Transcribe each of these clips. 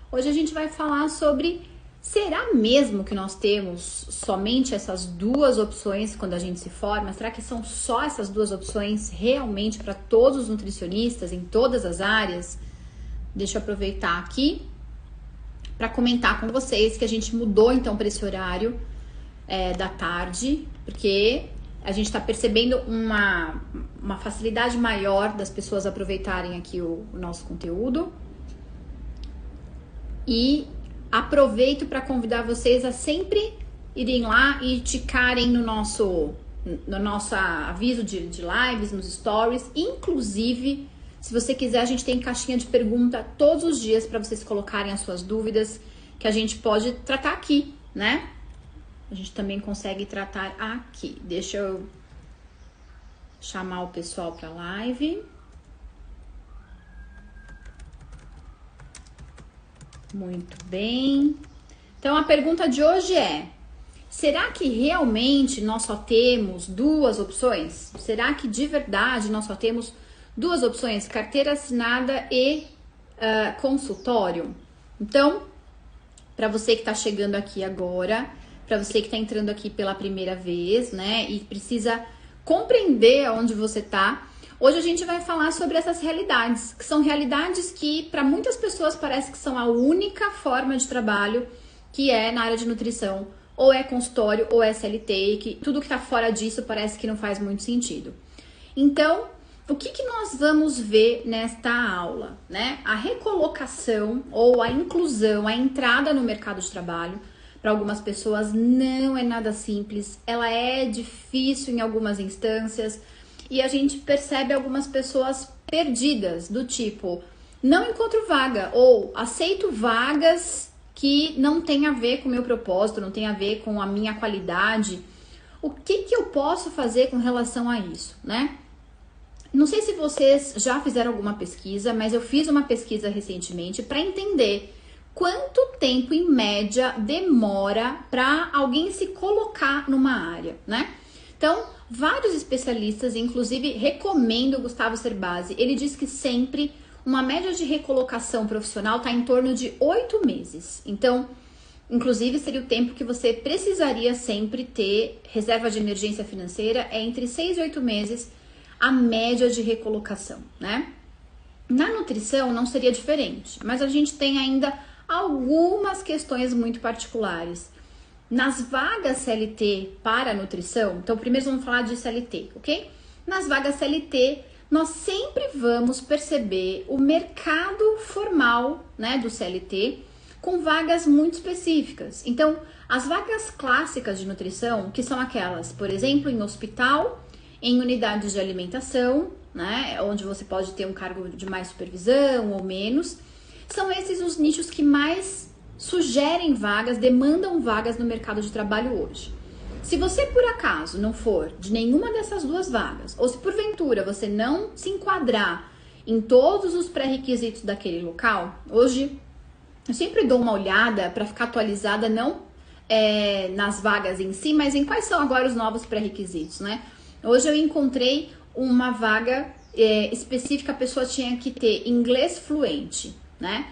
Hoje a gente vai falar sobre: será mesmo que nós temos somente essas duas opções quando a gente se forma? Será que são só essas duas opções realmente para todos os nutricionistas em todas as áreas? Deixa eu aproveitar aqui para comentar com vocês que a gente mudou então para esse horário da tarde, porque a gente está percebendo uma facilidade maior das pessoas aproveitarem aqui o nosso conteúdo. E aproveito para convidar vocês a sempre irem lá e ticarem no nosso aviso de lives, nos stories. Inclusive, se você quiser, a gente tem caixinha de pergunta todos os dias para vocês colocarem as suas dúvidas, que a gente pode tratar aqui, né? A gente também consegue tratar aqui. Deixa eu chamar o pessoal para a live. Muito bem. Então, a pergunta de hoje é: será que realmente nós só temos duas opções? Será que de verdade nós só temos duas opções? Carteira assinada e consultório? Então, para você que está chegando aqui agora, para você que está entrando aqui pela primeira vez, né, e precisa compreender aonde você está, hoje a gente vai falar sobre essas realidades, que são realidades que para muitas pessoas parece que são a única forma de trabalho que é na área de nutrição, ou é consultório, ou é CLT, e que tudo que tá fora disso parece que não faz muito sentido. Então, o que nós vamos ver nesta aula, né? A recolocação ou a inclusão, a entrada no mercado de trabalho, para algumas pessoas não é nada simples, ela é difícil em algumas instâncias, e a gente percebe algumas pessoas perdidas, do tipo: não encontro vaga, ou aceito vagas que não tem a ver com o meu propósito, não tem a ver com a minha qualidade. O que eu posso fazer com relação a isso, né? Não sei se vocês já fizeram alguma pesquisa, mas eu fiz uma pesquisa recentemente para entender quanto tempo em média demora para alguém se colocar numa área, né? Então, vários especialistas, inclusive recomendo o Gustavo Cerbasi, ele diz que sempre uma média de recolocação profissional está em torno de 8 meses. Então, inclusive, seria o tempo que você precisaria sempre ter reserva de emergência financeira, é entre 6 e 8 meses a média de recolocação, né? Na nutrição não seria diferente, mas a gente tem ainda algumas questões muito particulares. Nas vagas CLT para nutrição, então primeiro vamos falar de CLT, ok? Nas vagas CLT, nós sempre vamos perceber o mercado formal, né, do CLT, com vagas muito específicas. Então, as vagas clássicas de nutrição, que são aquelas, por exemplo, em hospital, em unidades de alimentação, né, onde você pode ter um cargo de mais supervisão ou menos, são esses os nichos que mais sugerem vagas, demandam vagas no mercado de trabalho hoje. Se você por acaso não for de nenhuma dessas duas vagas, ou se porventura você não se enquadrar em todos os pré-requisitos daquele local, hoje eu sempre dou uma olhada para ficar atualizada, não nas vagas em si, mas em quais são agora os novos pré-requisitos, né? Hoje eu encontrei uma vaga específica, a pessoa tinha que ter inglês fluente, né?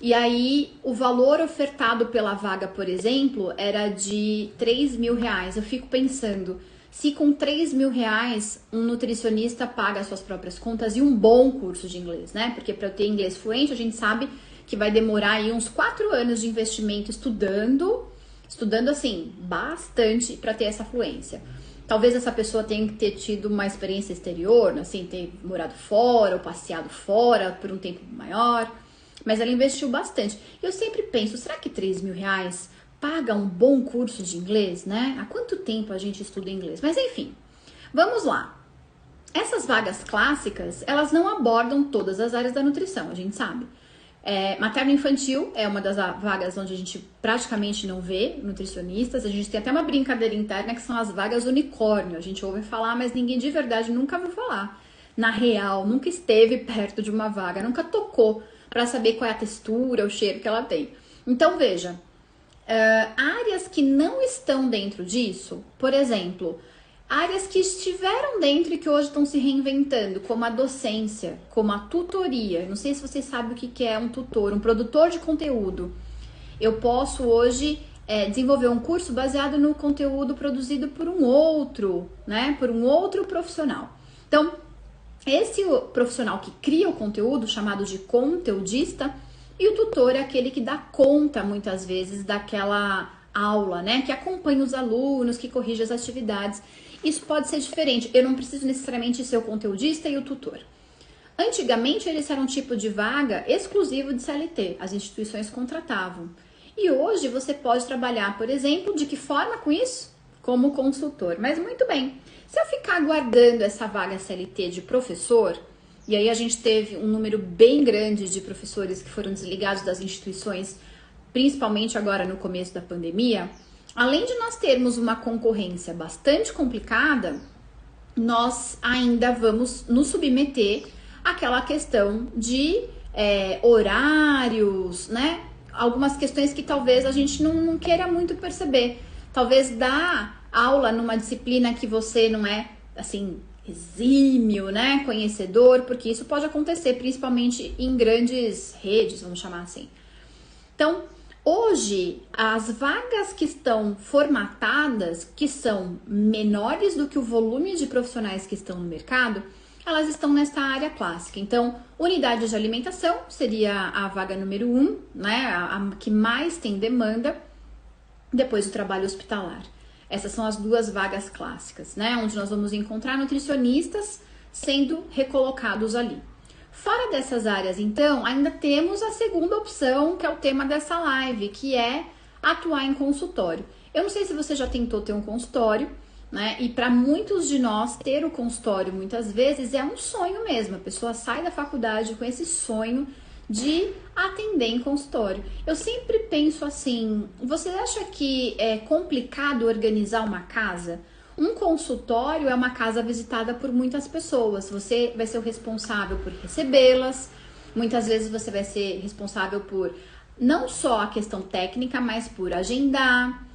E aí, o valor ofertado pela vaga, por exemplo, era de R$3.000. Eu fico pensando, se com R$3.000 um nutricionista paga as suas próprias contas e um bom curso de inglês, né? Porque para eu ter inglês fluente, a gente sabe que vai demorar aí uns 4 anos de investimento estudando assim, bastante para ter essa fluência. Talvez essa pessoa tenha que ter tido uma experiência exterior, assim, ter morado fora ou passeado fora por um tempo maior. Mas ela investiu bastante. Eu sempre penso, será que R$3.000 paga um bom curso de inglês, né? Há quanto tempo a gente estuda inglês? Mas enfim, vamos lá. Essas vagas clássicas, elas não abordam todas as áreas da nutrição, a gente sabe. Materno-infantil é uma das vagas onde a gente praticamente não vê nutricionistas. A gente tem até uma brincadeira interna que são as vagas unicórnio. A gente ouve falar, mas ninguém de verdade nunca ouviu falar. Na real, nunca esteve perto de uma vaga, nunca tocou para saber qual é a textura, o cheiro que ela tem. Então, veja, áreas que não estão dentro disso, por exemplo, Áreas que estiveram dentro e que hoje estão se reinventando, como a docência, como a tutoria. Não sei se vocês sabem o que é um tutor, um produtor de conteúdo. Eu posso hoje desenvolver um curso baseado no conteúdo produzido por um outro, né? Por um outro profissional. Então, esse profissional que cria o conteúdo, chamado de conteudista, e o tutor é aquele que dá conta, muitas vezes, daquela aula, né? Que acompanha os alunos, que corrige as atividades. Isso pode ser diferente. Eu não preciso necessariamente ser o conteudista e o tutor. Antigamente, eles eram um tipo de vaga exclusivo de CLT. As instituições contratavam. E hoje, você pode trabalhar, por exemplo, de que forma com isso? Como consultor. Mas muito bem. Se eu ficar aguardando essa vaga CLT de professor, e aí a gente teve um número bem grande de professores que foram desligados das instituições, principalmente agora no começo da pandemia, além de nós termos uma concorrência bastante complicada, nós ainda vamos nos submeter àquela questão de horários, né? Algumas questões que talvez a gente não queira muito perceber. Talvez dar aula numa disciplina que você não é, assim, exímio, né? Conhecedor, porque isso pode acontecer principalmente em grandes redes, vamos chamar assim. Então, hoje, as vagas que estão formatadas, que são menores do que o volume de profissionais que estão no mercado, elas estão nesta área clássica. Então, unidade de alimentação seria a vaga número 1, né? A que mais tem demanda, depois o trabalho hospitalar. Essas são as duas vagas clássicas, né? Onde nós vamos encontrar nutricionistas sendo recolocados ali. Fora dessas áreas, então, ainda temos a segunda opção, que é o tema dessa live, que é atuar em consultório. Eu não sei se você já tentou ter um consultório, né? E para muitos de nós, ter o consultório muitas vezes é um sonho mesmo. A pessoa sai da faculdade com esse sonho de atender em consultório. Eu sempre penso assim, você acha que é complicado organizar uma casa? Um consultório é uma casa visitada por muitas pessoas. Você vai ser o responsável por recebê-las. Muitas vezes você vai ser responsável por não só a questão técnica, mas por agendar,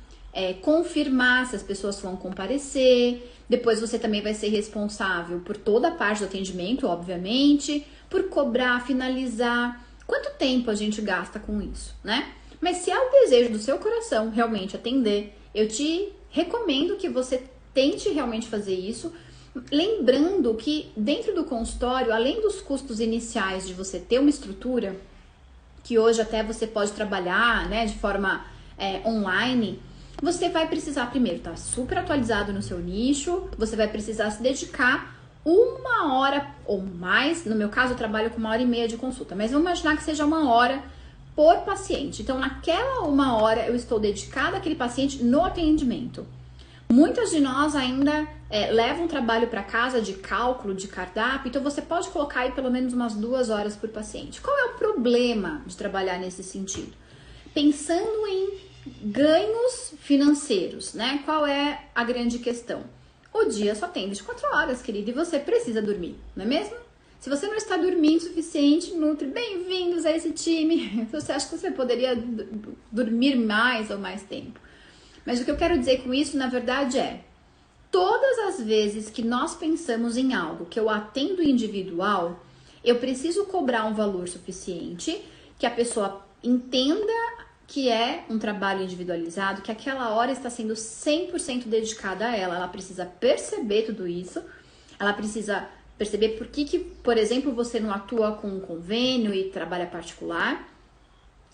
confirmar se as pessoas vão comparecer. Depois você também vai ser responsável por toda a parte do atendimento, obviamente, por cobrar, finalizar. Quanto tempo a gente gasta com isso, né? Mas se é o desejo do seu coração realmente atender, eu te recomendo que você tente realmente fazer isso, lembrando que dentro do consultório, além dos custos iniciais de você ter uma estrutura, que hoje até você pode trabalhar, né, de forma online, você vai precisar primeiro estar super atualizado no seu nicho, você vai precisar se dedicar 1 hora ou mais. No meu caso, eu trabalho com 1h30 de consulta, mas vamos imaginar que seja 1 hora por paciente. Então, naquela 1 hora, eu estou dedicada àquele paciente no atendimento. Muitas de nós ainda levam trabalho para casa de cálculo, de cardápio, então você pode colocar aí pelo menos umas 2 horas por paciente. Qual é o problema de trabalhar nesse sentido? Pensando em ganhos financeiros, né? Qual é a grande questão? O dia só tem 24 horas, querido, e você precisa dormir, não é mesmo? Se você não está dormindo o suficiente, Nutri, bem-vindos a esse time. Você acha que você poderia dormir mais ou mais tempo? Mas o que eu quero dizer com isso, na verdade, é todas as vezes que nós pensamos em algo que eu atendo individual, eu preciso cobrar um valor suficiente, que a pessoa entenda que é um trabalho individualizado, que aquela hora está sendo 100% dedicada a ela. Ela precisa perceber tudo isso, ela precisa perceber por que, por exemplo, você não atua com um convênio e trabalha particular.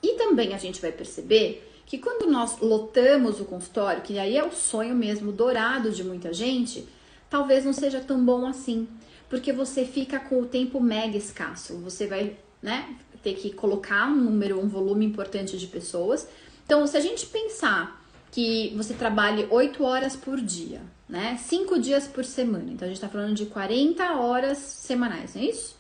E também a gente vai perceber que quando nós lotamos o consultório, que aí é o sonho mesmo dourado de muita gente, talvez não seja tão bom assim, porque você fica com o tempo mega escasso, você vai, né, ter que colocar um volume importante de pessoas. Então, se a gente pensar que você trabalhe 8 horas por dia, né, 5 dias por semana, então a gente tá falando de 40 horas semanais, não é isso?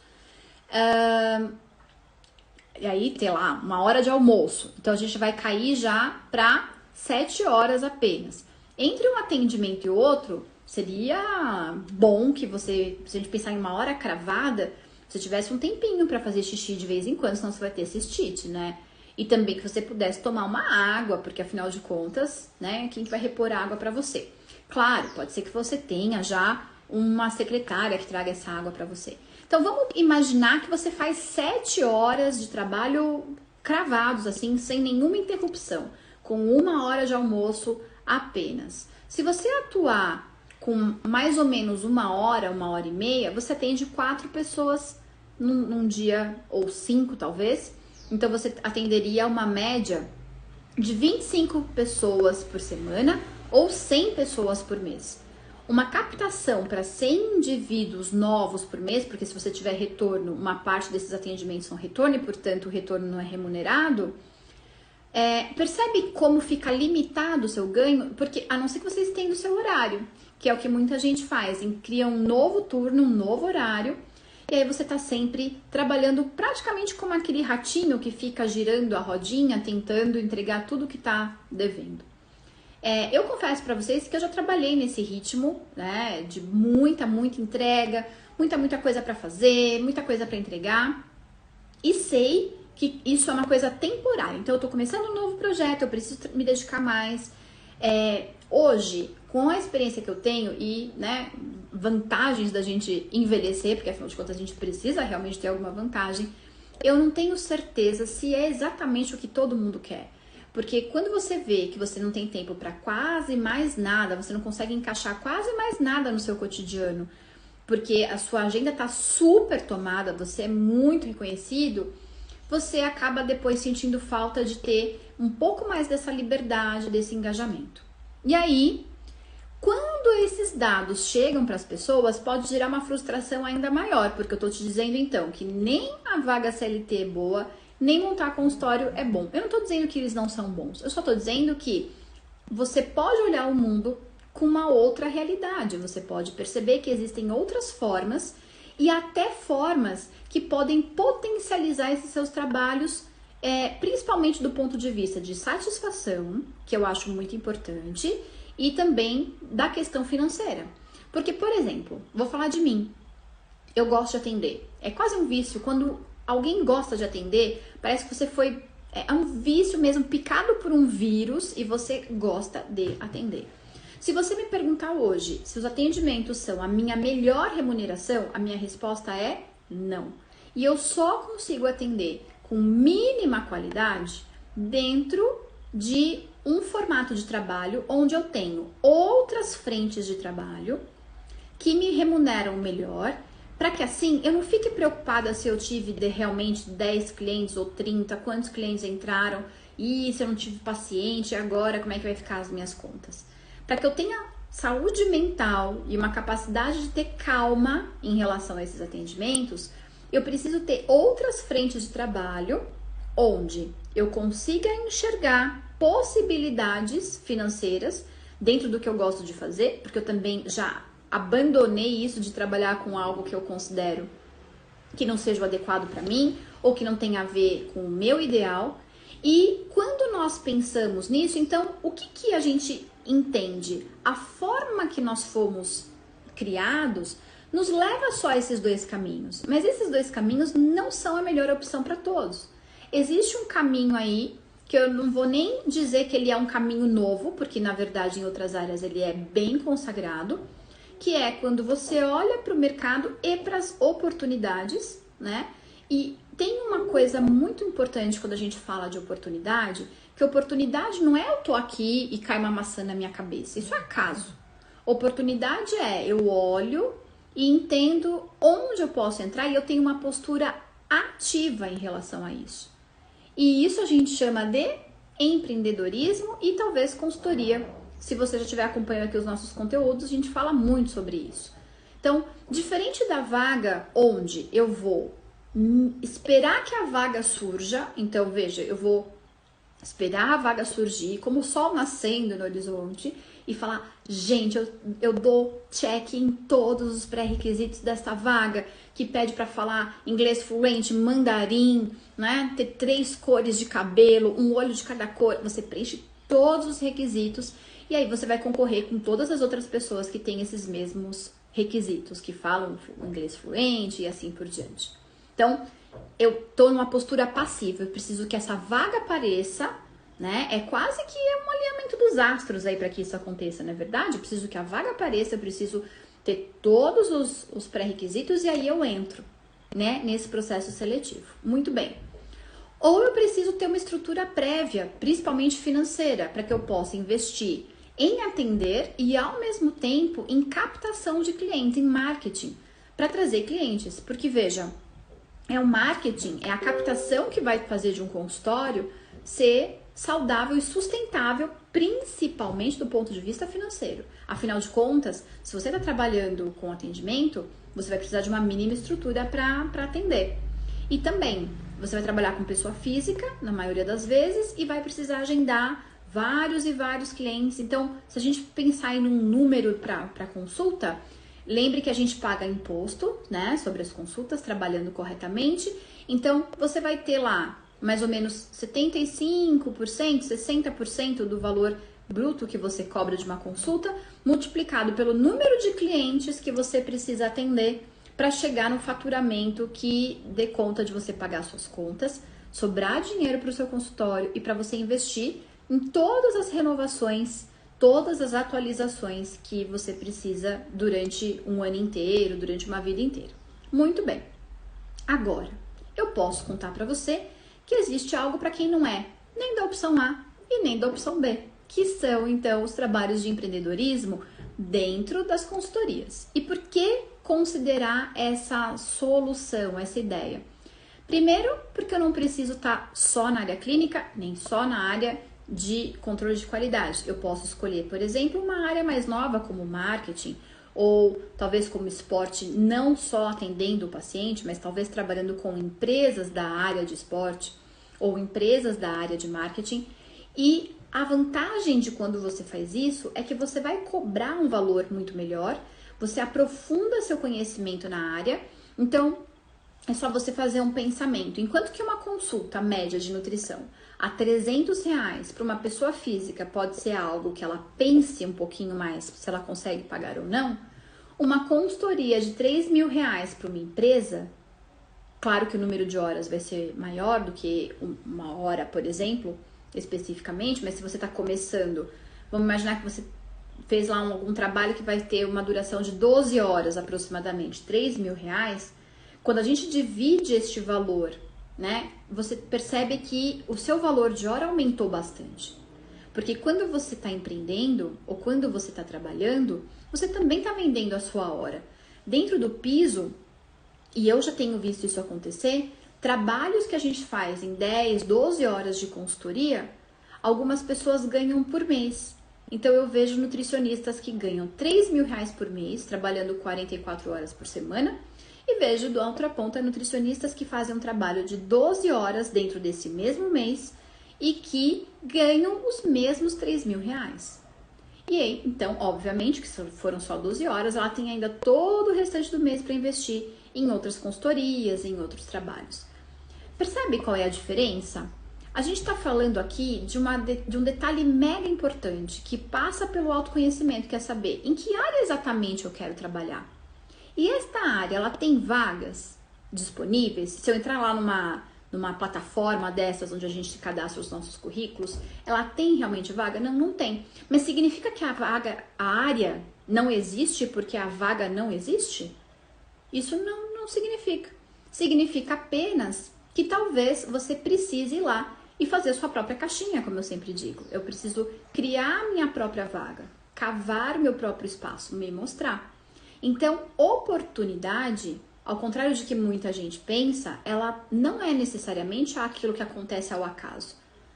E aí, tem lá, 1 hora de almoço. Então, a gente vai cair já para 7 horas apenas. Entre um atendimento e outro, seria bom que você, se a gente pensar em 1 hora cravada, você tivesse um tempinho para fazer xixi de vez em quando, senão você vai ter cistite, né? E também que você pudesse tomar uma água, porque afinal de contas, né, quem que vai repor água para você? Claro, pode ser que você tenha já uma secretária que traga essa água para você. Então vamos imaginar que você faz 7 horas de trabalho cravados, assim, sem nenhuma interrupção, com 1 hora de almoço apenas. Se você atuar com mais ou menos 1 hora, 1 hora e meia, você atende 4 pessoas num dia, ou 5 talvez. Então você atenderia uma média de 25 pessoas por semana ou 100 pessoas por mês. Uma captação para 100 indivíduos novos por mês, porque se você tiver retorno, uma parte desses atendimentos são retorno e, portanto, o retorno não é remunerado. Percebe como fica limitado o seu ganho? Porque a não ser que você estenda o seu horário, que é o que muita gente faz, cria um novo turno, um novo horário, e aí você tá sempre trabalhando praticamente como aquele ratinho que fica girando a rodinha, tentando entregar tudo que tá devendo. Eu confesso para vocês que eu já trabalhei nesse ritmo, né, de muita entrega, muita coisa para fazer, muita coisa para entregar, e sei que isso é uma coisa temporária. Então eu tô começando um novo projeto, eu preciso me dedicar mais. Hoje, com a experiência que eu tenho e, né, vantagens da gente envelhecer, porque afinal de contas a gente precisa realmente ter alguma vantagem, eu não tenho certeza se é exatamente o que todo mundo quer. Porque quando você vê que você não tem tempo para quase mais nada, você não consegue encaixar quase mais nada no seu cotidiano, porque a sua agenda tá super tomada, você é muito reconhecido, você acaba depois sentindo falta de ter um pouco mais dessa liberdade, desse engajamento. E aí, quando esses dados chegam para as pessoas, pode gerar uma frustração ainda maior, porque eu tô te dizendo então que nem a vaga CLT é boa, nem montar consultório é bom. Eu não tô dizendo que eles não são bons, eu só tô dizendo que você pode olhar o mundo com uma outra realidade, você pode perceber que existem outras formas e até formas que podem potencializar esses seus trabalhos, principalmente do ponto de vista de satisfação, que eu acho muito importante, e também da questão financeira. Porque, por exemplo, vou falar de mim, eu gosto de atender, é quase um vício, quando alguém gosta de atender, parece que você foi, é um vício mesmo, picado por um vírus e você gosta de atender. Se você me perguntar hoje se os atendimentos são a minha melhor remuneração, a minha resposta é não. E eu só consigo atender com mínima qualidade dentro de um formato de trabalho onde eu tenho outras frentes de trabalho que me remuneram melhor, para que assim eu não fique preocupada se eu tive realmente 10 clientes ou 30, quantos clientes entraram, e se eu não tive paciente, agora como é que vai ficar as minhas contas. Para que eu tenha saúde mental e uma capacidade de ter calma em relação a esses atendimentos, eu preciso ter outras frentes de trabalho onde eu consiga enxergar possibilidades financeiras dentro do que eu gosto de fazer, porque eu também já abandonei isso de trabalhar com algo que eu considero que não seja o adequado para mim ou que não tenha a ver com o meu ideal. E quando nós pensamos nisso, então o que a gente entende? A forma que nós fomos criados nos leva só a esses dois caminhos, mas esses dois caminhos não são a melhor opção para todos. Existe um caminho aí que eu não vou nem dizer que ele é um caminho novo, porque na verdade em outras áreas ele é bem consagrado, que é quando você olha para o mercado e para as oportunidades, né? E tem uma coisa muito importante quando a gente fala de oportunidade, que oportunidade não é eu tô aqui e cai uma maçã na minha cabeça, isso é acaso. Oportunidade é eu olho e entendo onde eu posso entrar e eu tenho uma postura ativa em relação a isso. E isso a gente chama de empreendedorismo e talvez consultoria. Se você já estiver acompanhando aqui os nossos conteúdos, a gente fala muito sobre isso. Então, diferente da vaga onde eu vou esperar que a vaga surja, então veja, eu vou esperar a vaga surgir, como o sol nascendo no horizonte, e falar, gente, eu dou check em todos os pré-requisitos dessa vaga, que pede para falar inglês fluente, mandarim, né? Ter 3 cores de cabelo, um olho de cada cor, você preenche todos os requisitos, e aí você vai concorrer com todas as outras pessoas que têm esses mesmos requisitos, que falam inglês fluente e assim por diante. Então, eu tô numa postura passiva, eu preciso que essa vaga apareça né? É quase que um alinhamento dos astros aí para que isso aconteça, não é verdade? Eu preciso que a vaga apareça, eu preciso ter todos os pré-requisitos e aí eu entro, né, nesse processo seletivo. Muito bem. Ou eu preciso ter uma estrutura prévia, principalmente financeira, para que eu possa investir em atender e ao mesmo tempo em captação de clientes, em marketing, para trazer clientes. Porque veja, é o marketing, é a captação que vai fazer de um consultório ser saudável e sustentável, principalmente do ponto de vista financeiro. Afinal de contas, se você está trabalhando com atendimento, você vai precisar de uma mínima estrutura para atender. E também, você vai trabalhar com pessoa física, na maioria das vezes, e vai precisar agendar vários e vários clientes. Então, se a gente pensar em um número para consulta, lembre que a gente paga imposto, né, sobre as consultas, trabalhando corretamente. Então, você vai ter lá mais ou menos 75%, 60% do valor bruto que você cobra de uma consulta, multiplicado pelo número de clientes que você precisa atender para chegar no faturamento que dê conta de você pagar suas contas, sobrar dinheiro para o seu consultório e para você investir em todas as renovações, todas as atualizações que você precisa durante um ano inteiro, durante uma vida inteira. Muito bem. Agora, eu posso contar para você que existe algo para quem não é nem da opção A e nem da opção B, que são, então, os trabalhos de empreendedorismo dentro das consultorias. E por que considerar essa solução, essa ideia? Primeiro, porque eu não preciso estar só na área clínica, nem só na área de controle de qualidade. Eu posso escolher, por exemplo, uma área mais nova como marketing, ou talvez como esporte, não só atendendo o paciente, mas talvez trabalhando com empresas da área de esporte ou empresas da área de marketing. E a vantagem de quando você faz isso é que você vai cobrar um valor muito melhor, você aprofunda seu conhecimento na área. Então, é só você fazer um pensamento. Enquanto que uma consulta média de nutrição a R$300 para uma pessoa física pode ser algo que ela pense um pouquinho mais se ela consegue pagar ou não, uma consultoria de R$3.000 para uma empresa, claro que o número de horas vai ser maior do que uma hora, por exemplo, especificamente, mas se você está começando, vamos imaginar que você fez lá algum trabalho que vai ter uma duração de 12 horas aproximadamente, R$3.000, quando a gente divide este valor, né, você percebe que o seu valor de hora aumentou bastante. Porque quando você está empreendendo ou quando você está trabalhando, você também está vendendo a sua hora. Dentro do piso, e eu já tenho visto isso acontecer, trabalhos que a gente faz em 10, 12 horas de consultoria, algumas pessoas ganham por mês. Então eu vejo nutricionistas que ganham R$3.000 por mês, trabalhando 44 horas por semana, e vejo da outra ponta nutricionistas que fazem um trabalho de 12 horas dentro desse mesmo mês e que ganham os mesmos R$3.000. E aí, então, obviamente, que se foram só 12 horas, ela tem ainda todo o restante do mês para investir em outras consultorias, em outros trabalhos. Percebe qual é a diferença? A gente está falando aqui de um detalhe mega importante que passa pelo autoconhecimento, que é saber em que área exatamente eu quero trabalhar. E esta área, ela tem vagas disponíveis? Se eu entrar lá numa plataforma dessas, onde a gente cadastra os nossos currículos, ela tem realmente vaga? Não, não tem. Mas significa que a área não existe porque a vaga não existe? Isso não significa. Significa apenas que talvez você precise ir lá e fazer a sua própria caixinha, como eu sempre digo. Eu preciso criar minha própria vaga, cavar meu próprio espaço, me mostrar. Então, oportunidade, ao contrário de que muita gente pensa, ela não é necessariamente aquilo que acontece ao acaso,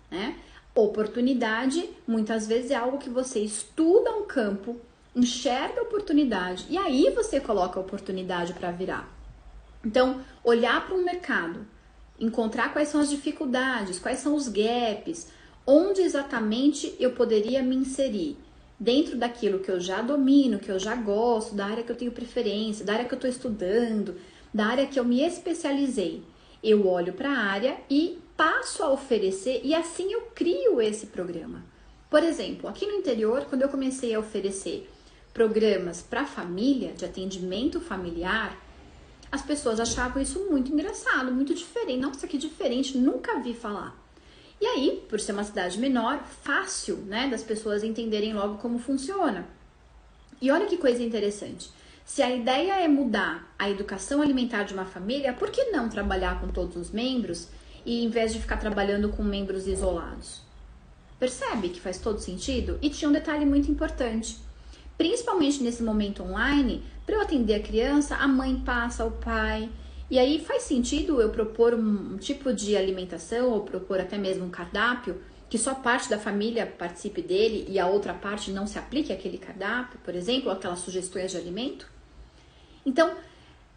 né? Oportunidade, muitas vezes, é algo que você estuda um campo, enxerga a oportunidade e aí você coloca a oportunidade para virar. Então, olhar para um mercado, encontrar quais são as dificuldades, quais são os gaps, onde exatamente eu poderia me inserir dentro daquilo que eu já domino, que eu já gosto, da área que eu tenho preferência, da área que eu estou estudando, da área que eu me especializei. Eu olho para a área e passo a oferecer e assim eu crio esse programa. Por exemplo, aqui no interior, quando eu comecei a oferecer programas para família, de atendimento familiar, as pessoas achavam isso muito engraçado, muito diferente. Nossa, que diferente, nunca vi falar. E aí, por ser uma cidade menor, fácil, né, das pessoas entenderem logo como funciona. E olha que coisa interessante. Se a ideia é mudar a educação alimentar de uma família, por que não trabalhar com todos os membros e em vez de ficar trabalhando com membros isolados? Percebe que faz todo sentido? E tinha um detalhe muito importante. Principalmente nesse momento online, para eu atender a criança, a mãe passa, o pai. E aí faz sentido eu propor um tipo de alimentação ou propor até mesmo um cardápio que só parte da família participe dele e a outra parte não se aplique àquele cardápio, por exemplo, aquelas sugestões de alimento? Então,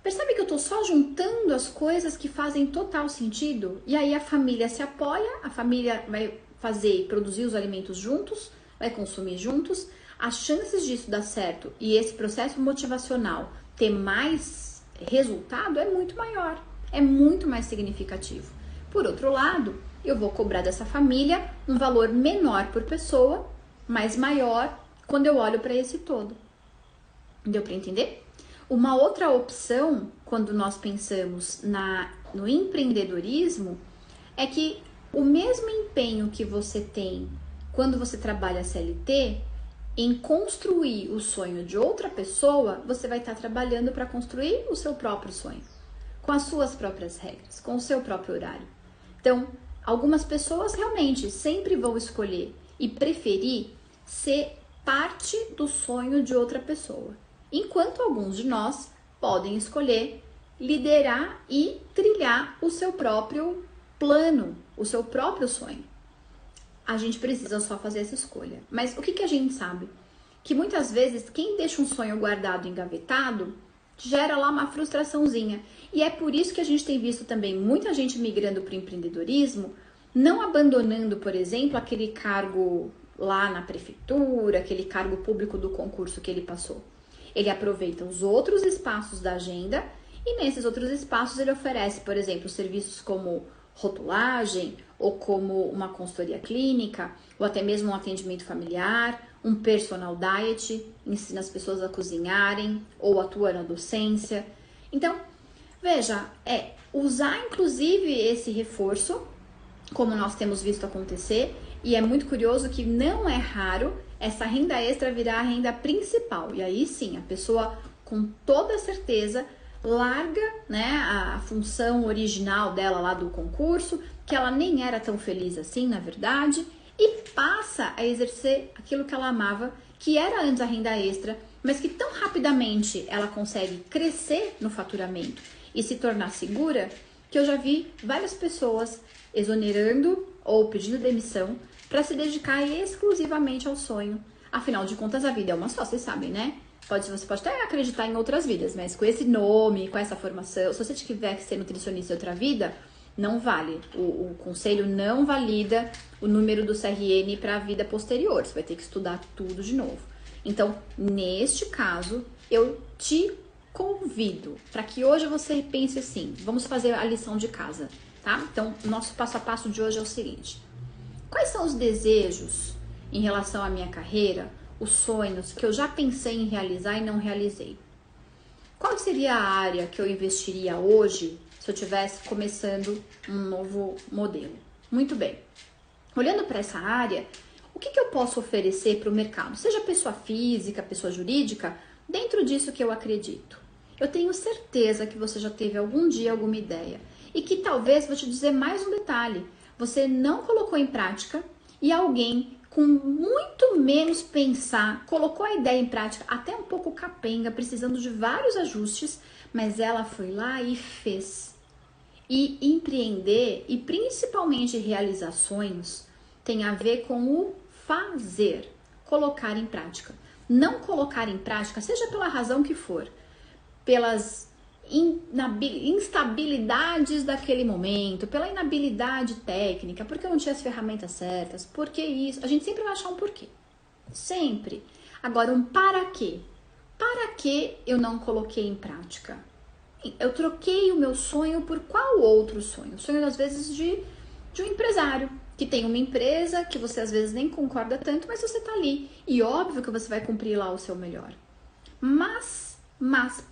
percebe que eu estou só juntando as coisas que fazem total sentido? E aí a família se apoia, a família vai fazer e produzir os alimentos juntos, vai consumir juntos. As chances disso dar certo e esse processo motivacional ter mais resultado é muito maior, é muito mais significativo. Por outro lado, eu vou cobrar dessa família um valor menor por pessoa, mas maior quando eu olho para esse todo. Deu para entender? Uma outra opção, quando nós pensamos no empreendedorismo, é que o mesmo empenho que você tem quando você trabalha CLT, em construir o sonho de outra pessoa, você vai estar trabalhando para construir o seu próprio sonho, com as suas próprias regras, com o seu próprio horário. Então, algumas pessoas realmente sempre vão escolher e preferir ser parte do sonho de outra pessoa, enquanto alguns de nós podem escolher liderar e trilhar o seu próprio plano, o seu próprio sonho. A gente precisa só fazer essa escolha. Mas o que a gente sabe? Que muitas vezes quem deixa um sonho guardado, engavetado, gera lá uma frustraçãozinha. E é por isso que a gente tem visto também muita gente migrando para o empreendedorismo, não abandonando, por exemplo, aquele cargo lá na prefeitura, aquele cargo público do concurso que ele passou. Ele aproveita os outros espaços da agenda e nesses outros espaços ele oferece, por exemplo, serviços como rotulagem, ou como uma consultoria clínica, ou até mesmo um atendimento familiar, um personal diet, ensina as pessoas a cozinharem, ou atua na docência. Então, veja, usar inclusive esse reforço, como nós temos visto acontecer, e é muito curioso que não é raro essa renda extra virar a renda principal. E aí sim, a pessoa com toda certeza larga, né, a função original dela lá do concurso, que ela nem era tão feliz assim, na verdade, e passa a exercer aquilo que ela amava, que era antes a renda extra, mas que tão rapidamente ela consegue crescer no faturamento e se tornar segura, que eu já vi várias pessoas exonerando ou pedindo demissão para se dedicar exclusivamente ao sonho. Afinal de contas, a vida é uma só, vocês sabem, né? Você pode até acreditar em outras vidas, mas com esse nome, com essa formação, se você tiver que ser nutricionista em outra vida, não vale. O conselho não valida o número do CRN para a vida posterior. Você vai ter que estudar tudo de novo. Então, neste caso, eu te convido para que hoje você pense assim, vamos fazer a lição de casa, tá? Então, o nosso passo a passo de hoje é o seguinte. Quais são os desejos em relação à minha carreira, os sonhos que eu já pensei em realizar e não realizei? Qual seria a área que eu investiria hoje se eu estivesse começando um novo modelo? Muito bem. Olhando para essa área, o que eu posso oferecer para o mercado? Seja pessoa física, pessoa jurídica, dentro disso que eu acredito. Eu tenho certeza que você já teve algum dia alguma ideia e que talvez, vou te dizer mais um detalhe, você não colocou em prática e alguém com muito menos pensar, colocou a ideia em prática, até um pouco capenga, precisando de vários ajustes, mas ela foi lá e fez. E empreender, e principalmente realizar sonhos, tem a ver com o fazer, colocar em prática. Não colocar em prática, seja pela razão que for, pelas instabilidades daquele momento, pela inabilidade técnica, porque eu não tinha as ferramentas certas, porque isso, a gente sempre vai achar um porquê, sempre. Agora, um para quê? Para que eu não coloquei em prática? Eu troquei o meu sonho por qual outro sonho? O sonho, às vezes, de um empresário, que tem uma empresa que você, às vezes, nem concorda tanto, mas você tá ali, e óbvio que você vai cumprir lá o seu melhor. Mas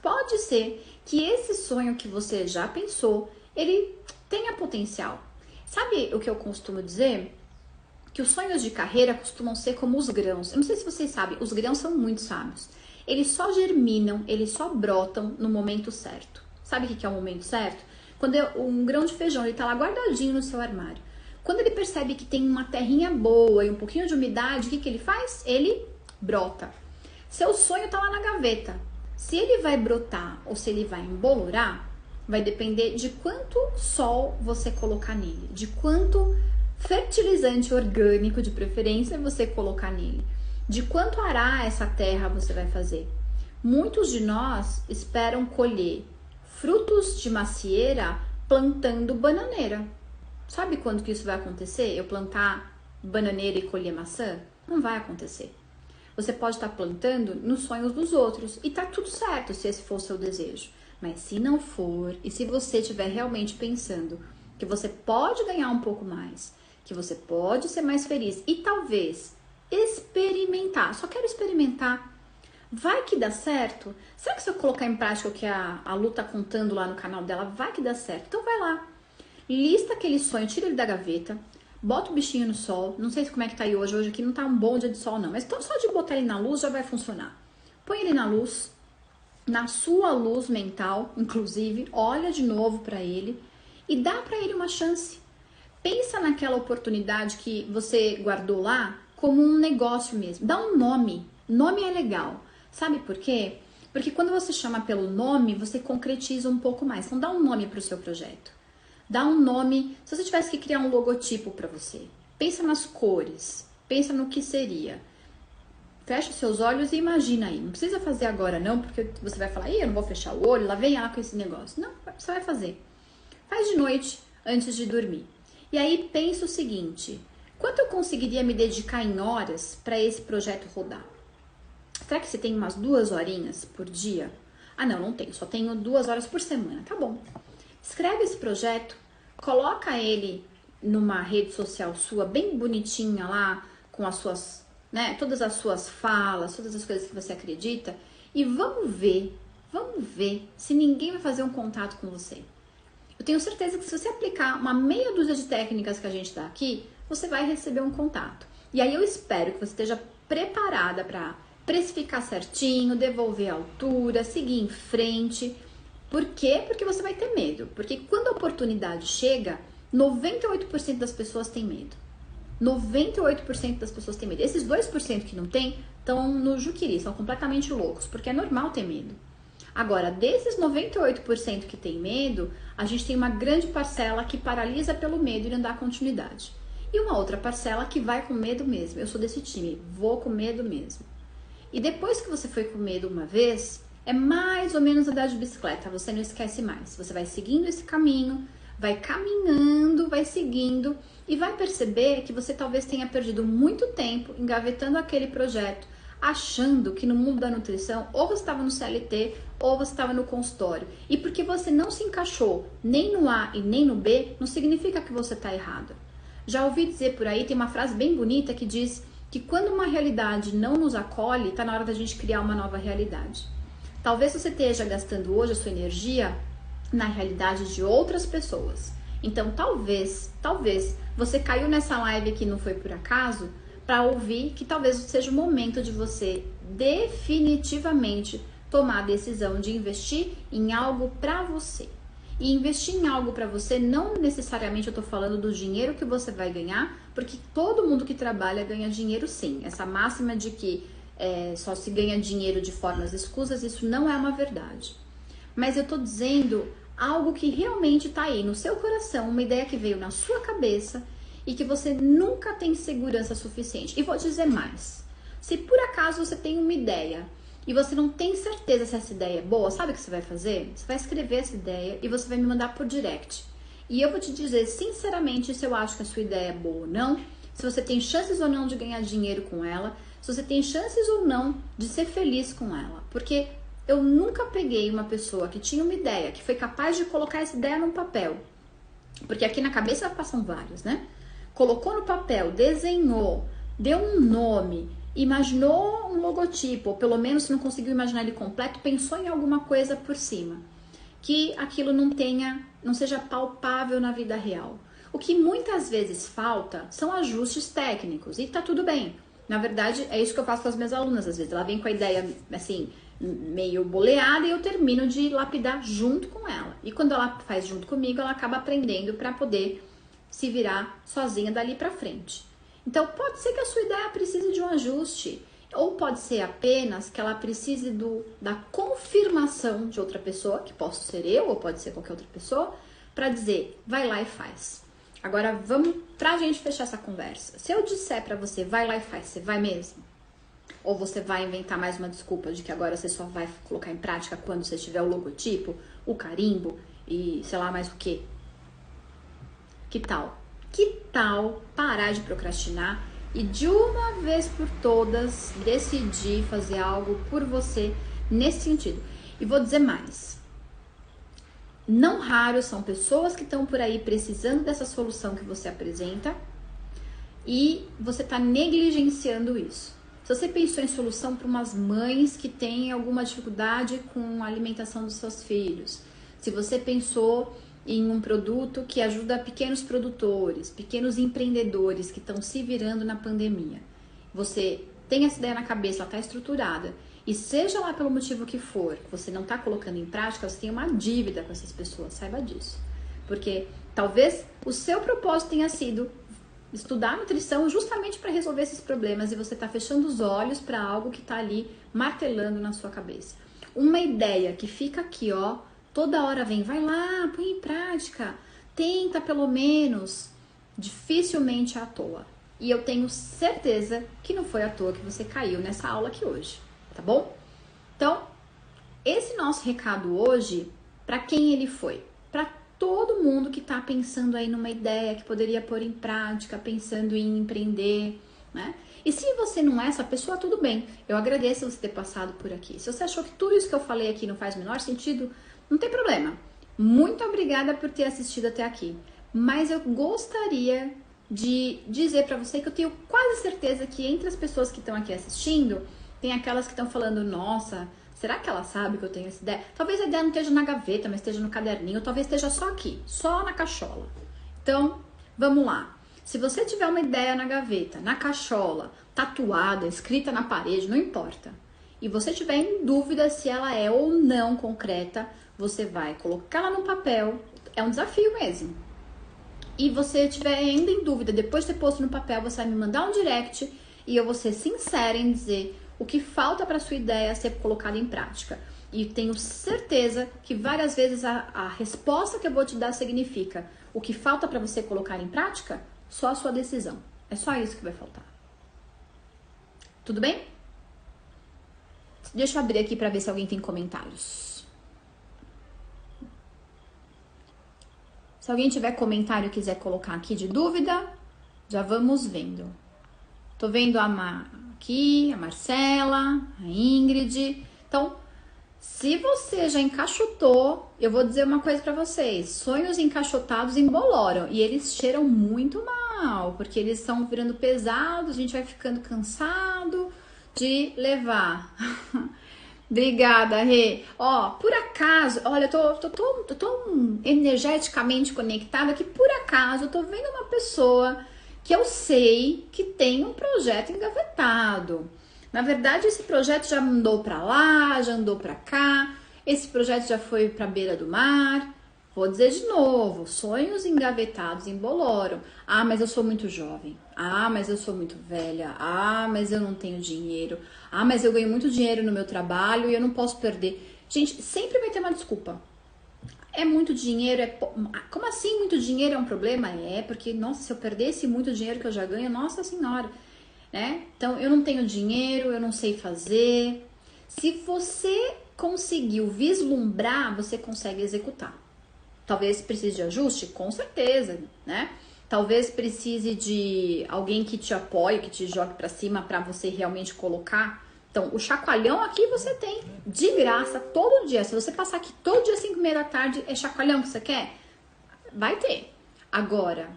pode ser que esse sonho que você já pensou, ele tenha potencial. Sabe o que eu costumo dizer? Que os sonhos de carreira costumam ser como os grãos. Eu não sei se vocês sabem, os grãos são muito sábios. Eles só germinam, eles só brotam no momento certo. Sabe o que é o momento certo? Quando um grão de feijão ele tá lá guardadinho no seu armário. Quando ele percebe que tem uma terrinha boa e um pouquinho de umidade, o que ele faz? Ele brota. Seu sonho tá lá na gaveta. Se ele vai brotar ou se ele vai embolorar, vai depender de quanto sol você colocar nele, de quanto fertilizante orgânico, de preferência, você colocar nele, de quanto arar essa terra você vai fazer. Muitos de nós esperam colher frutos de macieira plantando bananeira. Sabe quando que isso vai acontecer? Eu plantar bananeira e colher maçã? Não vai acontecer. Você pode estar plantando nos sonhos dos outros e tá tudo certo se esse for o seu desejo. Mas se não for, e se você estiver realmente pensando que você pode ganhar um pouco mais, que você pode ser mais feliz e talvez experimentar, só quero experimentar, vai que dá certo? Será que se eu colocar em prática o que a Lu tá contando lá no canal dela, vai que dá certo? Então vai lá, lista aquele sonho, tira ele da gaveta, bota o bichinho no sol, não sei como é que tá aí hoje aqui não tá um bom dia de sol não, mas só de botar ele na luz já vai funcionar. Põe ele na luz, na sua luz mental, inclusive, olha de novo para ele e dá para ele uma chance. Pensa naquela oportunidade que você guardou lá como um negócio mesmo. Dá um nome. Nome é legal. Sabe por quê? Porque quando você chama pelo nome, você concretiza um pouco mais. Então dá um nome para o seu projeto. Dá um nome. Se você tivesse que criar um logotipo para você, pensa nas cores. Pensa no que seria. Fecha os seus olhos e imagina aí. Não precisa fazer agora não, porque você vai falar, eu não vou fechar o olho, lá vem ela com esse negócio. Não, você vai fazer. Faz de noite, antes de dormir. E aí pensa o seguinte, quanto eu conseguiria me dedicar em horas para esse projeto rodar? Será que você tem umas 2 horinhas por dia? Ah não, não tenho, só tenho 2 horas por semana. Tá bom. Escreve esse projeto, coloca ele numa rede social sua, bem bonitinha lá, com as suas... todas as suas falas, todas as coisas que você acredita e vamos ver se ninguém vai fazer um contato com você. Eu tenho certeza que se você aplicar uma meia dúzia de técnicas que a gente dá aqui, você vai receber um contato. E aí eu espero que você esteja preparada para precificar certinho, devolver a altura, seguir em frente. Por quê? Porque você vai ter medo. Porque quando a oportunidade chega, 98% das pessoas têm medo. 98% das pessoas têm medo. Esses 2% que não têm estão no juquiri, são completamente loucos, porque é normal ter medo. Agora, desses 98% que tem medo, a gente tem uma grande parcela que paralisa pelo medo e não dá continuidade. E uma outra parcela que vai com medo mesmo. Eu sou desse time, vou com medo mesmo. E depois que você foi com medo uma vez, é mais ou menos andar de bicicleta, você não esquece mais. Você vai seguindo esse caminho, vai caminhando, vai seguindo e vai perceber que você talvez tenha perdido muito tempo engavetando aquele projeto, achando que no mundo da nutrição ou você estava no CLT ou você estava no consultório. E porque você não se encaixou nem no A e nem no B, não significa que você está errado. Já ouvi dizer por aí, tem uma frase bem bonita que diz que quando uma realidade não nos acolhe, está na hora da gente criar uma nova realidade. Talvez você esteja gastando hoje a sua energia na realidade de outras pessoas. Então, talvez você caiu nessa live aqui, não foi por acaso, para ouvir que talvez seja o momento de você definitivamente tomar a decisão de investir em algo para você. E investir em algo para você, não necessariamente eu tô falando do dinheiro que você vai ganhar, porque todo mundo que trabalha ganha dinheiro sim. Essa máxima de que só se ganha dinheiro de formas escusas, isso não é uma verdade. Mas eu tô dizendo algo que realmente tá aí no seu coração, uma ideia que veio na sua cabeça e que você nunca tem segurança suficiente. E vou dizer mais. Se por acaso você tem uma ideia e você não tem certeza se essa ideia é boa, sabe o que você vai fazer? Você vai escrever essa ideia e você vai me mandar por direct. E eu vou te dizer sinceramente se eu acho que a sua ideia é boa ou não, se você tem chances ou não de ganhar dinheiro com ela, se você tem chances ou não de ser feliz com ela. Porque eu nunca peguei uma pessoa que tinha uma ideia, que foi capaz de colocar essa ideia num papel. Porque aqui na cabeça passam vários, né? Colocou no papel, desenhou, deu um nome, imaginou um logotipo, ou pelo menos se não conseguiu imaginar ele completo, pensou em alguma coisa por cima. Que aquilo não seja palpável na vida real. O que muitas vezes falta são ajustes técnicos, e tá tudo bem. Na verdade, é isso que eu faço com as minhas alunas, às vezes. Ela vem com a ideia, assim, meio boleada e eu termino de lapidar junto com ela. E quando ela faz junto comigo, ela acaba aprendendo para poder se virar sozinha dali para frente. Então, pode ser que a sua ideia precise de um ajuste, ou pode ser apenas que ela precise da confirmação de outra pessoa, que posso ser eu ou pode ser qualquer outra pessoa, para dizer, vai lá e faz. Agora, vamos, pra gente fechar essa conversa. Se eu disser pra você, vai lá e faz, você vai mesmo? Ou você vai inventar mais uma desculpa de que agora você só vai colocar em prática quando você tiver o logotipo, o carimbo e sei lá mais o quê? Que tal? Que tal parar de procrastinar e de uma vez por todas decidir fazer algo por você nesse sentido? E vou dizer mais. Não raro são pessoas que estão por aí precisando dessa solução que você apresenta e você está negligenciando isso. Se você pensou em solução para umas mães que têm alguma dificuldade com a alimentação dos seus filhos, se você pensou em um produto que ajuda pequenos produtores, pequenos empreendedores que estão se virando na pandemia, você tem essa ideia na cabeça, ela está estruturada, e seja lá pelo motivo que for, você não está colocando em prática, você tem uma dívida com essas pessoas, saiba disso. Porque talvez o seu propósito tenha sido estudar nutrição justamente para resolver esses problemas e você está fechando os olhos para algo que está ali martelando na sua cabeça. Uma ideia que fica aqui, ó, toda hora vem, vai lá, põe em prática, tenta pelo menos, dificilmente é à toa. E eu tenho certeza que não foi à toa que você caiu nessa aula aqui hoje, tá bom? Então, esse nosso recado hoje, para quem ele foi? Para todo mundo que está pensando aí numa ideia que poderia pôr em prática, pensando em empreender, né? E se você não é essa pessoa, tudo bem. Eu agradeço você ter passado por aqui. Se você achou que tudo isso que eu falei aqui não faz o menor sentido, não tem problema. Muito obrigada por ter assistido até aqui. Mas eu gostaria de dizer para você que eu tenho quase certeza que entre as pessoas que estão aqui assistindo, tem aquelas que estão falando, nossa, será que ela sabe que eu tenho essa ideia? Talvez a ideia não esteja na gaveta, mas esteja no caderninho, ou talvez esteja só aqui, só na cachola. Então, vamos lá. Se você tiver uma ideia na gaveta, na cachola, tatuada, escrita na parede, não importa. E você tiver em dúvida se ela é ou não concreta, você vai colocá-la no papel. É um desafio mesmo. E você tiver ainda em dúvida, depois de ter posto no papel, você vai me mandar um direct e eu vou ser sincera em dizer o que falta para sua ideia ser colocada em prática. E tenho certeza que várias vezes a resposta que eu vou te dar significa o que falta para você colocar em prática? Só a sua decisão. É só isso que vai faltar. Tudo bem? Deixa eu abrir aqui para ver se alguém tem comentários. Se alguém tiver comentário e quiser colocar aqui de dúvida, já vamos vendo. Tô vendo aqui, a Marcela, a Ingrid. Então, se você já encaixotou, eu vou dizer uma coisa pra vocês. Sonhos encaixotados emboloram e eles cheiram muito mal, porque eles estão virando pesados, a gente vai ficando cansado de levar. Obrigada, Rê. Ó, por acaso, olha, eu tô tão energeticamente conectada que por acaso eu tô vendo uma pessoa que eu sei que tem um projeto engavetado. Na verdade, esse projeto já andou para lá, já andou para cá. Esse projeto já foi para a beira do mar. Vou dizer de novo, sonhos engavetados emboloram. Ah, mas eu sou muito jovem. Ah, mas eu sou muito velha. Ah, mas eu não tenho dinheiro. Ah, mas eu ganho muito dinheiro no meu trabalho e eu não posso perder. Gente, sempre vai ter uma desculpa. É muito dinheiro, como assim muito dinheiro é um problema? É, porque, nossa, se eu perdesse muito dinheiro que eu já ganho, nossa senhora, né? Então, eu não tenho dinheiro, eu não sei fazer. Se você conseguiu vislumbrar, você consegue executar. Talvez precise de ajuste? Com certeza, né? Talvez precise de alguém que te apoie, que te jogue pra cima pra você realmente colocar. Então, o chacoalhão aqui você tem de graça todo dia. Se você passar aqui todo dia 5h30 da tarde, é chacoalhão que você quer? Vai ter. Agora,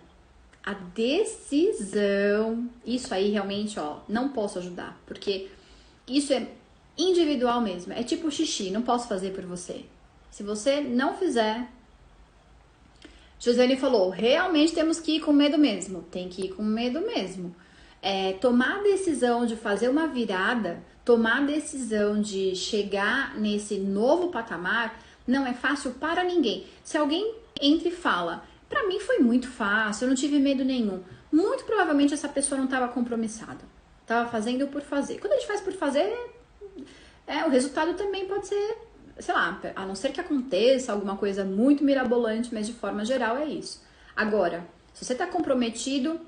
a decisão, isso aí realmente, ó, não posso ajudar. Porque isso é individual mesmo. É tipo xixi, não posso fazer por você. Se você não fizer, Josiane falou, realmente temos que ir com medo mesmo. Tem que ir com medo mesmo. Tomar a decisão de fazer uma virada, tomar a decisão de chegar nesse novo patamar, não é fácil para ninguém. Se alguém entra e fala, pra mim foi muito fácil, eu não tive medo nenhum. Muito provavelmente essa pessoa não estava compromissada. Estava fazendo por fazer. Quando a gente faz por fazer, o resultado também pode ser, sei lá, a não ser que aconteça alguma coisa muito mirabolante, mas de forma geral é isso. Agora, se você está comprometido,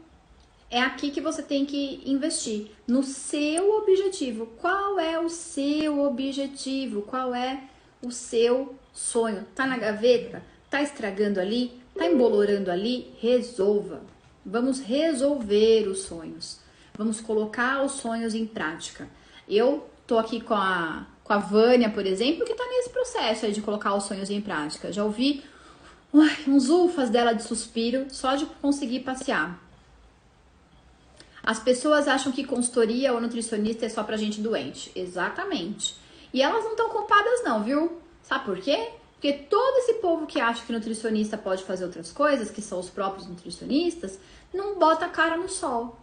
é aqui que você tem que investir no seu objetivo. Qual é o seu objetivo? Qual é o seu sonho? Tá na gaveta? Tá estragando ali? Tá embolorando ali? Resolva. Vamos resolver os sonhos. Vamos colocar os sonhos em prática. Eu tô aqui com a Vânia, por exemplo, que tá nesse processo aí de colocar os sonhos em prática. Já ouvi uns ufas dela de suspiro só de conseguir passear. As pessoas acham que consultoria ou nutricionista é só pra gente doente. Exatamente. E elas não estão culpadas não, viu? Sabe por quê? Porque todo esse povo que acha que nutricionista pode fazer outras coisas, que são os próprios nutricionistas, não bota a cara no sol.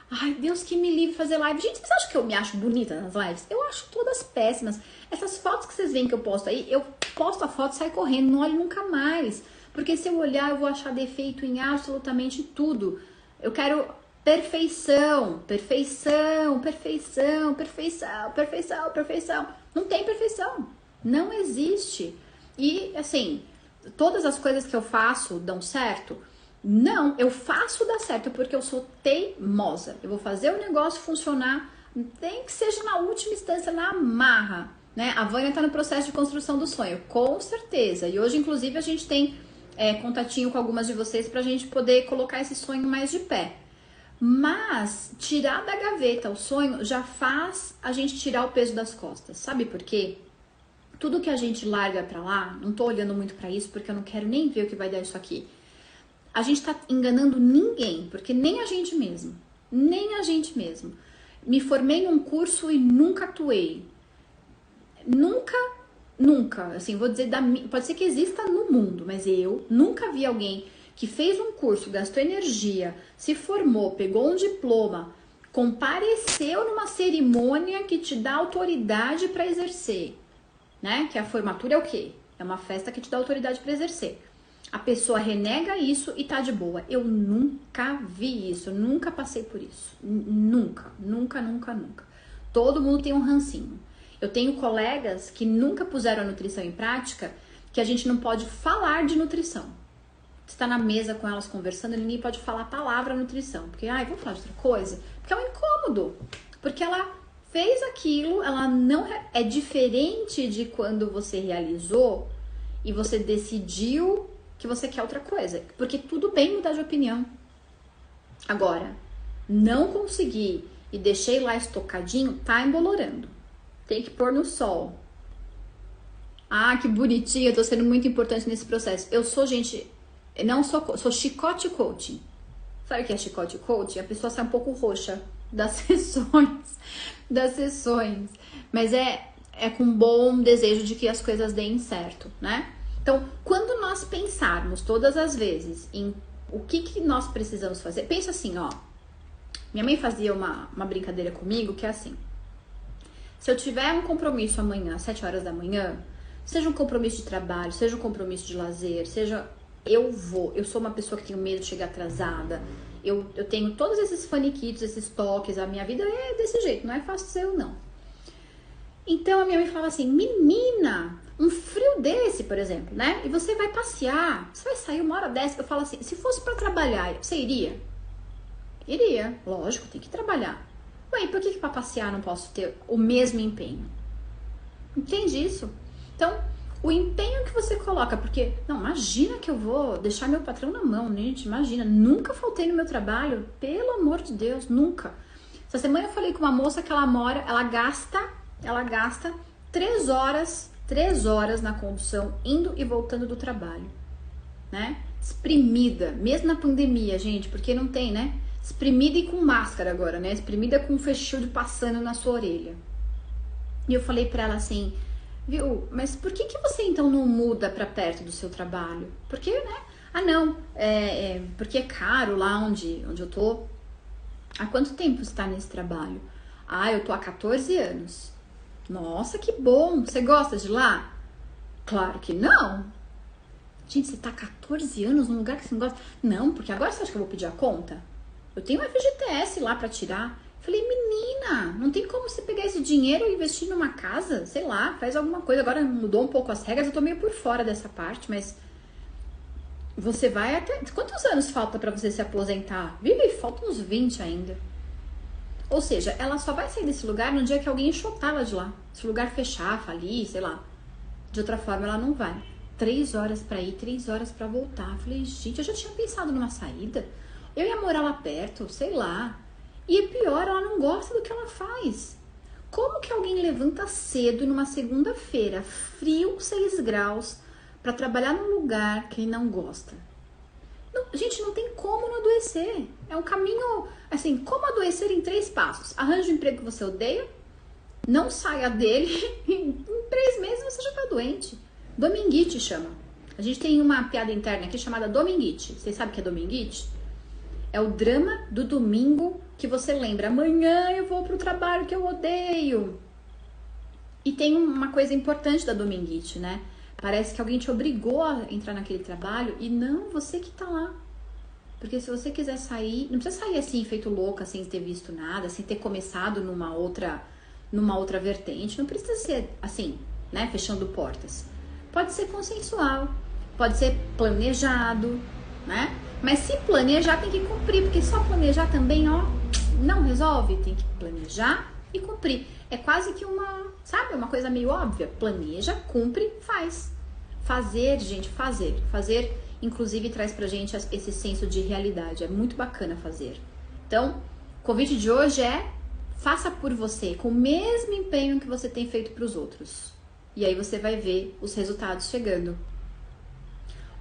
Ai, Deus que me livre de fazer live. Gente, vocês acham que eu me acho bonita nas lives? Eu acho todas péssimas. Essas fotos que vocês veem que eu posto aí, eu posto a foto e saio correndo, não olho nunca mais. Porque se eu olhar, eu vou achar defeito em absolutamente tudo. Eu quero perfeição, perfeição, perfeição, perfeição, perfeição, perfeição. Não tem perfeição. Não existe. E, assim, todas as coisas que eu faço dão certo? Não, eu faço dar certo porque eu sou teimosa. Eu vou fazer o negócio funcionar, nem que seja na última instância, na marra, né? A Vânia tá no processo de construção do sonho, com certeza. E hoje, inclusive, a gente tem contatinho com algumas de vocês pra gente poder colocar esse sonho mais de pé. Mas tirar da gaveta o sonho já faz a gente tirar o peso das costas. Sabe por quê? Tudo que a gente larga pra lá, não tô olhando muito pra isso porque eu não quero nem ver o que vai dar isso aqui. A gente tá enganando ninguém, porque nem a gente mesmo. Nem a gente mesmo. Me formei em um curso e nunca atuei. Nunca, assim, vou dizer, pode ser que exista no mundo, mas eu nunca vi alguém que fez um curso, gastou energia, se formou, pegou um diploma, compareceu numa cerimônia que te dá autoridade para exercer, né? Que a formatura é o quê? É uma festa que te dá autoridade para exercer. A pessoa renega isso e tá de boa. Eu nunca vi isso, nunca passei por isso. Nunca. Todo mundo tem um rancinho. Eu tenho colegas que nunca puseram a nutrição em prática, que a gente não pode falar de nutrição. Você tá na mesa com elas conversando, ninguém pode falar a palavra nutrição. Porque, vamos falar de outra coisa? Porque é um incômodo. Porque ela fez aquilo, ela não... É diferente de quando você realizou e você decidiu que você quer outra coisa. Porque tudo bem mudar de opinião. Agora, não conseguir e deixei lá estocadinho, tá embolorando. Tem que pôr no sol. Ah, que bonitinho, eu tô sendo muito importante nesse processo. Eu sou, gente, não sou chicote coaching. Sabe o que é chicote coaching? A pessoa sai um pouco roxa das sessões. Mas é com bom desejo de que as coisas deem certo, né? Então, quando nós pensarmos todas as vezes em o que nós precisamos fazer, pensa assim, ó. Minha mãe fazia uma brincadeira comigo que é assim. Se eu tiver um compromisso amanhã, às 7 horas da manhã, seja um compromisso de trabalho, seja um compromisso de lazer, seja... Eu sou uma pessoa que tenho medo de chegar atrasada, eu tenho todos esses faniquitos, esses toques, a minha vida é desse jeito, não é fácil ser eu, não. Então, a minha mãe falava assim, menina, um frio desse, por exemplo, né? E você vai passear, você vai sair uma hora dessa. Eu falo assim, se fosse pra trabalhar, você iria? Iria, lógico, tem que trabalhar. Ué, e por que pra passear não posso ter o mesmo empenho? Entende isso? Então, o empenho que você coloca, porque, não, imagina que eu vou deixar meu patrão na mão, gente, imagina, nunca faltei no meu trabalho, pelo amor de Deus, nunca. Essa semana eu falei com uma moça que ela gasta 3 horas na condução, indo e voltando do trabalho, né? Exprimida, mesmo na pandemia, gente, porque não tem, né? Exprimida e com máscara agora, né? Exprimida com um fechilho passando na sua orelha. E eu falei pra ela assim, viu, mas por que você então não muda pra perto do seu trabalho? Porque, né? Ah, não, porque é caro lá onde eu tô. Há quanto tempo você tá nesse trabalho? Ah, eu tô há 14 anos. Nossa, que bom! Você gosta de lá? Claro que não. Gente, você tá há 14 anos num lugar que você não gosta? Não, porque agora você acha que eu vou pedir a conta? Eu tenho um FGTS lá pra tirar. Falei, menina, não tem como você pegar esse dinheiro e investir numa casa? Sei lá, faz alguma coisa. Agora mudou um pouco as regras, eu tô meio por fora dessa parte, mas você vai até... Quantos anos falta pra você se aposentar? Vive, falta uns 20 ainda. Ou seja, ela só vai sair desse lugar no dia que alguém enxotar ela de lá. Se o lugar fechar, falir, sei lá. De outra forma, ela não vai. 3 horas pra ir, 3 horas pra voltar. Falei, gente, eu já tinha pensado numa saída. Eu ia morar lá perto, sei lá. E é pior, ela não gosta do que ela faz. Como que alguém levanta cedo numa segunda-feira, frio, 6 graus, pra trabalhar num lugar que ele não gosta? Não, gente, não tem como não adoecer. É um caminho, assim, como adoecer em 3 passos. Arranje um emprego que você odeia, não saia dele, em 3 meses você já tá doente. Dominguite chama. A gente tem uma piada interna aqui chamada dominguite. Vocês sabem o que é dominguite? É o drama do domingo que você lembra. Amanhã eu vou pro trabalho que eu odeio. E tem uma coisa importante da dominguite, né? Parece que alguém te obrigou a entrar naquele trabalho e não você que tá lá. Porque se você quiser sair, não precisa sair assim, feito louca, sem ter visto nada, sem ter começado numa outra vertente. Não precisa ser assim, né? Fechando portas. Pode ser consensual, pode ser planejado, né? Mas se planejar tem que cumprir, porque só planejar também, ó, não resolve. Tem que planejar e cumprir. É quase que sabe, uma coisa meio óbvia. Planeja, cumpre, faz. Fazer, gente, fazer. Fazer, inclusive, traz pra gente esse senso de realidade. É muito bacana fazer. Então, o convite de hoje é: faça por você, com o mesmo empenho que você tem feito pros outros. E aí você vai ver os resultados chegando.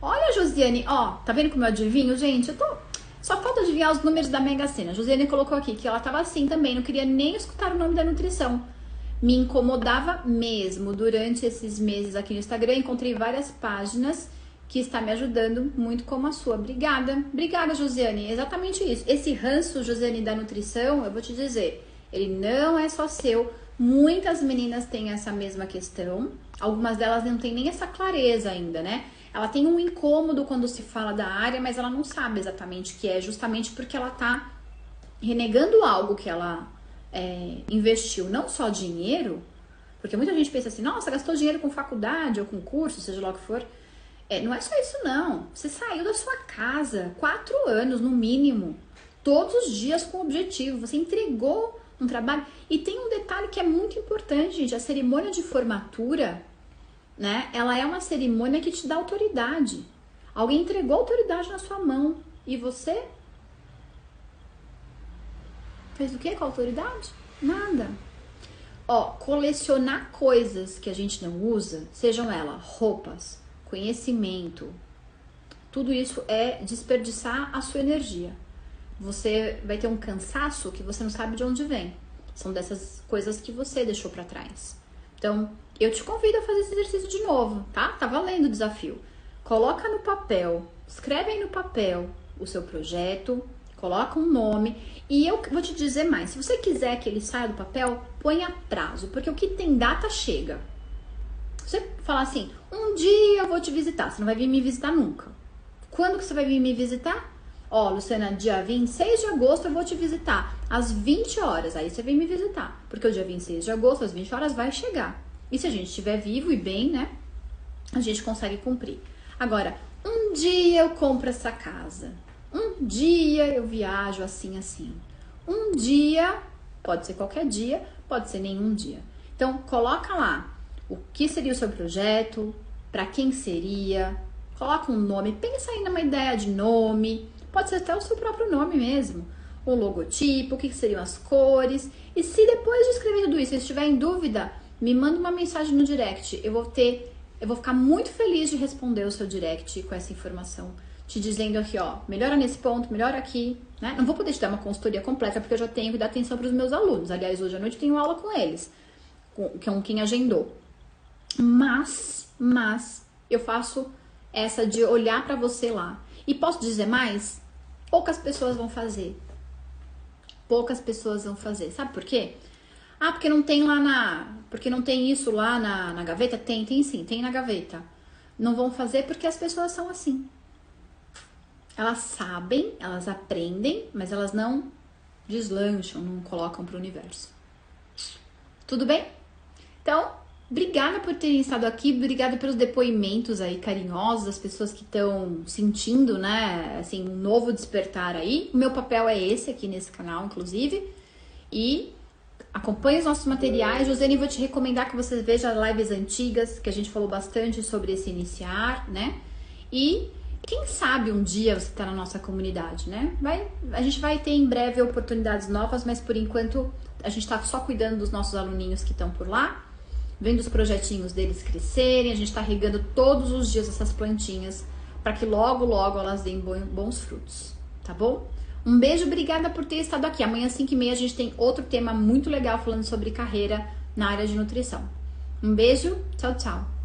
Olha, Josiane, ó, tá vendo como eu adivinho, gente? Só falta adivinhar os números da Mega Sena. A Josiane colocou aqui que ela tava assim também, não queria nem escutar o nome da nutrição. Me incomodava mesmo. Durante esses meses aqui no Instagram, encontrei várias páginas que está me ajudando muito como a sua. Obrigada. Obrigada, Josiane. Exatamente isso. Esse ranço, Josiane, da nutrição, eu vou te dizer, ele não é só seu. Muitas meninas têm essa mesma questão. Algumas delas não têm nem essa clareza ainda, né? Ela tem um incômodo quando se fala da área, mas ela não sabe exatamente o que é, justamente porque ela tá renegando algo que ela investiu, não só dinheiro, porque muita gente pensa assim, nossa, gastou dinheiro com faculdade ou com curso, seja lá o que for. Não é só isso, não. Você saiu da sua casa 4 anos, no mínimo, todos os dias com objetivo. Você entregou um trabalho. E tem um detalhe que é muito importante, gente. A cerimônia de formatura, né? Ela é uma cerimônia que te dá autoridade. Alguém entregou autoridade na sua mão. E você fez o que com a autoridade? Nada. Ó, colecionar coisas que a gente não usa, sejam elas roupas, conhecimento, tudo isso é desperdiçar a sua energia. Você vai ter um cansaço que você não sabe de onde vem. São dessas coisas que você deixou pra trás. Então, eu te convido a fazer esse exercício de novo, tá? Tá valendo o desafio. Coloca no papel, escreve aí no papel o seu projeto, coloca um nome e eu vou te dizer mais. Se você quiser que ele saia do papel, ponha prazo, porque o que tem data chega. Você falar assim, um dia eu vou te visitar, você não vai vir me visitar nunca. Quando que você vai vir me visitar? Ó, Luciana, dia 26 de agosto eu vou te visitar, às 20 horas, aí você vem me visitar, porque o dia 26 de agosto, às 20 horas, vai chegar. E se a gente estiver vivo e bem, né, a gente consegue cumprir. Agora, um dia eu compro essa casa, um dia eu viajo assim, assim. Um dia, pode ser qualquer dia, pode ser nenhum dia. Então, coloca lá o que seria o seu projeto, para quem seria, coloca um nome, pensa aí numa ideia de nome, pode ser até o seu próprio nome mesmo, o logotipo, o que seriam as cores, e se depois de escrever tudo isso, você estiver em dúvida, me manda uma mensagem no direct, eu vou ficar muito feliz de responder o seu direct com essa informação, te dizendo aqui, ó, melhora nesse ponto, melhora aqui, né? Não vou poder te dar uma consultoria completa, porque eu já tenho que dar atenção para os meus alunos, aliás, hoje à noite eu tenho aula com eles, com quem agendou. Mas eu faço essa de olhar para você lá. E posso dizer mais? Poucas pessoas vão fazer. Poucas pessoas vão fazer. Sabe por quê? Ah, porque não tem porque não tem isso lá na gaveta? Tem sim, tem na gaveta. Não vão fazer porque as pessoas são assim. Elas sabem, elas aprendem, mas elas não deslancham, não colocam para o universo. Tudo bem? Então, obrigada por terem estado aqui, obrigada pelos depoimentos aí carinhosos das pessoas que estão sentindo, né, assim, um novo despertar aí. O meu papel é esse aqui nesse canal, inclusive. E acompanhe os nossos materiais. Josiane, vou te recomendar que você veja lives antigas, que a gente falou bastante sobre esse iniciar, né? E quem sabe um dia você tá na nossa comunidade, né? A gente vai ter em breve oportunidades novas, mas por enquanto a gente tá só cuidando dos nossos aluninhos que estão por lá, vendo os projetinhos deles crescerem. A gente tá regando todos os dias essas plantinhas para que logo, logo elas deem bons frutos, tá bom? Um beijo, obrigada por ter estado aqui. Amanhã às 5h30 a gente tem outro tema muito legal falando sobre carreira na área de nutrição. Um beijo, tchau, tchau.